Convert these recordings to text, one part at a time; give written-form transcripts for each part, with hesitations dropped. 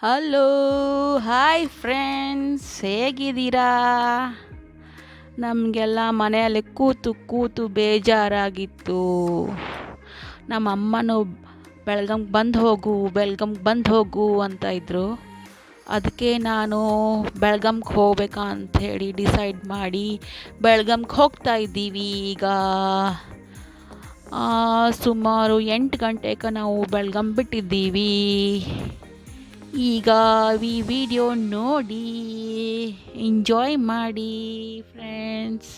Hello hi friends, ಹೇಗಿದ್ದೀರಾ? ನಮಗೆಲ್ಲ ಮನೆಯಲ್ಲಿ ಕೂತು ಕೂತು ಬೇಜಾರಾಗಿತ್ತು. ನಮ್ಮ ಅಮ್ಮನೂ ಬೆಳ್ಗಮ್ಗೆ ಬಂದು ಹೋಗು ಅಂತ ಇದ್ದರು. ಅದಕ್ಕೆ ನಾನು ಬೆಳ್ಗಮ್ಗೆ ಹೋಗ್ಬೇಕಾ ಅಂಥೇಳಿ ಡಿಸೈಡ್ ಮಾಡಿ ಬೆಳ್ಗಮ್ಗೆ ಹೋಗ್ತಾ ಇದ್ದೀವಿ. ಈಗ ಸುಮಾರು 8 ಗಂಟೆಗೆ ನಾವು ಬೆಳ್ಗಮ್ ಬಿಟ್ಟಿದ್ದೀವಿ. ಈಗ ಈ ವಿಡಿಯೋ ನೋಡಿ ಎಂಜಾಯ್ ಮಾಡಿ ಫ್ರೆಂಡ್ಸ್.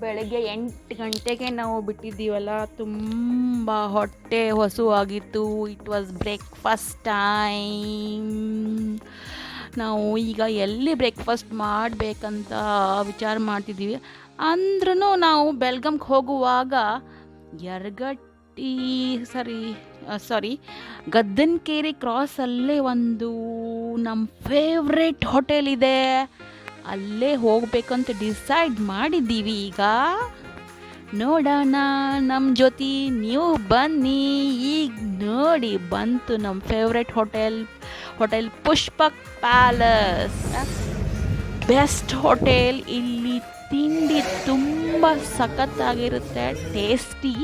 ಬೆಳಗ್ಗೆ 8 ಗಂಟೆಗೆ ನಾವು ಬಿಟ್ಟಿದ್ದೀವಲ್ಲ, ತುಂಬ ಹೊಟ್ಟೆ ಹಸುವಾಗಿತ್ತು. It was breakfast time. ನಾವು ಈಗ ಎಲ್ಲಿ ಬ್ರೇಕ್ಫಾಸ್ಟ್ ಮಾಡಬೇಕಂತ ವಿಚಾರ ಮಾಡ್ತಿದ್ದೀವಿ. ಅಂದ್ರೂ ನಾವು ಬೆಳ್ಗಮ್ಗೆ ಹೋಗುವಾಗ ಗದ್ದನಕೆರೆ ಕ್ರಾಸಲ್ಲೇ ಒಂದು ನಮ್ಮ ಫೇವ್ರೆಟ್ ಹೋಟೆಲ್ ಇದೆ. ಅಲ್ಲೇ ಹೋಗ್ಬೇಕಂತ ಡಿಸೈಡ್ ಮಾಡಿದ್ದೀವಿ. ಈಗ ನೋಡೋಣ ನಮ್ಮ ಜೊತೆ ನೀವು ಬನ್ನಿ. ಈಗ ನೋಡಿ ಬಂತು ನಮ್ಮ favourite hotel Pushpak palace. Best hotel. ಇಲ್ಲಿ ತಿಂಡಿ ತುಂಬ ಸಖತ್ತಾಗಿರುತ್ತೆ, ಟೇಸ್ಟಿ.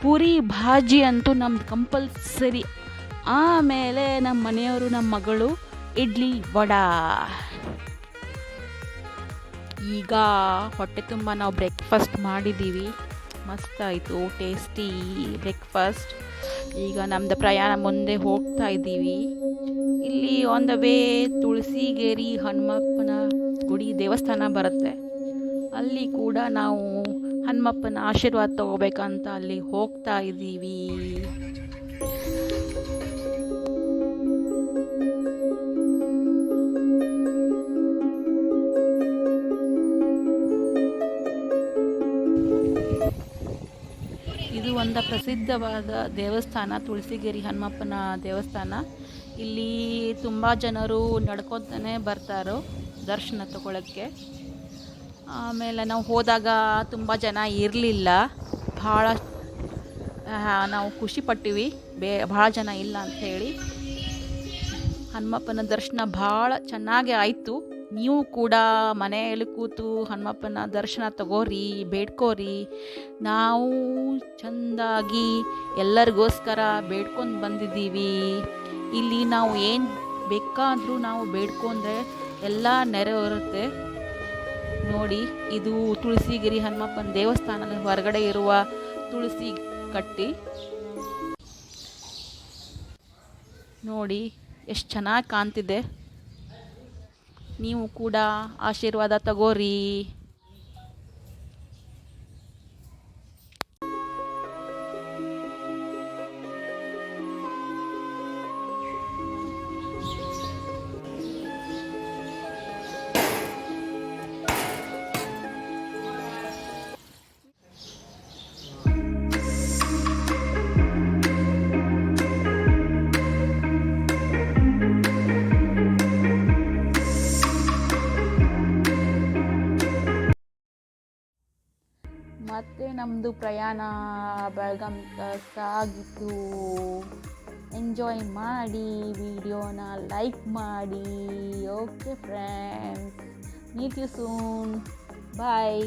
ಪೂರಿ ಭಾಜಿ ಅಂತೂ ನಮ್ದು ಕಂಪಲ್ಸರಿ. ಆಮೇಲೆ ನಮ್ಮ ಮನೆಯವರು, ನಮ್ಮ ಮಗಳು ಇಡ್ಲಿ ವಡಾ. ಈಗ ಹೊಟ್ಟೆ ತುಂಬ ನಾವು ಬ್ರೇಕ್ಫಾಸ್ಟ್ ಮಾಡಿದ್ದೀವಿ. ಮಸ್ತಾಯಿತು, ಟೇಸ್ಟಿ ಬ್ರೇಕ್ಫಾಸ್ಟ್. ಈಗ ನಮ್ಮದು ಪ್ರಯಾಣ ಮುಂದೆ ಹೋಗ್ತಾ ಇದ್ದೀವಿ. ಇಲ್ಲಿ ಆನ್ ದ ವೇ ತುಳಸಿಗೇರಿ ಹನುಮಪ್ಪನ ಗುಡಿ ದೇವಸ್ಥಾನ ಬರುತ್ತೆ. ಅಲ್ಲಿ ಕೂಡ ನಾವು ಹನುಮಪ್ಪನ ಆಶೀರ್ವಾದ ತಗೋಬೇಕಂತ ಅಲ್ಲಿ ಹೋಗ್ತಾ ಇದ್ದೀವಿ. ಇದು ಒಂದು ಪ್ರಸಿದ್ಧವಾದ ದೇವಸ್ಥಾನ, ತುಳಸಿಗೇರಿ ಹನುಮಪ್ಪನ ದೇವಸ್ಥಾನ. ಇಲ್ಲಿ ತುಂಬ ಜನರು ನಡ್ಕೊತಾನೆ ಬರ್ತಾರೋ ದರ್ಶನ ತಗೊಳ್ಳೋಕ್ಕೆ. ಆಮೇಲೆ ನಾವು ಹೋದಾಗ ತುಂಬ ಜನ ಇರಲಿಲ್ಲ, ಭಾಳ ನಾವು ಖುಷಿ ಪಟ್ಟಿವಿ ಭಾಳ ಜನ ಇಲ್ಲ ಅಂಥೇಳಿ. ಹನುಮಪ್ಪನ ದರ್ಶನ ಭಾಳ ಚೆನ್ನಾಗಿ ಆಯಿತು. ನೀವು ಕೂಡ ಮನೆಯಲ್ಲಿ ಕೂತು ಹನುಮಪ್ಪನ ದರ್ಶನ ತಗೋರಿ, ಬೇಡ್ಕೋರಿ. ನಾವು ಚೆಂದಾಗಿ ಎಲ್ಲರಿಗೋಸ್ಕರ ಬೇಡ್ಕೊಂಡು ಬಂದಿದ್ದೀವಿ. ಇಲ್ಲಿ ನಾವು ಏನು ಬೇಕಾದರೂ ನಾವು ಬೇಡ್ಕೊಂಡ್ರೆ ಎಲ್ಲ ನೆರವೇರುತ್ತೆ. ನೋಡಿ, ಇದು ತುಳಸಿಗಿರಿ ಹನುಮಪ್ಪನ ದೇವಸ್ಥಾನದ ಹೊರಗಡೆ ಇರುವ ತುಳಸಿ ಕಟ್ಟಿ. ನೋಡಿ ಎಷ್ಟು ಚೆನ್ನಾಗಿ ಕಾಣ್ತಿದೆ. ನೀವು ಕೂಡ ಆಶೀರ್ವಾದ ತಗೋರಿ. ಮತ್ತು ನಮ್ಮದು ಪ್ರಯಾಣ ಬೆಳಗಾಂ ಸಾಗಿತು. ಎಂಜಾಯ್ ಮಾಡಿ, ವಿಡಿಯೋನ ಲೈಕ್ ಮಾಡಿ. Okay friends, meet you soon. Bye.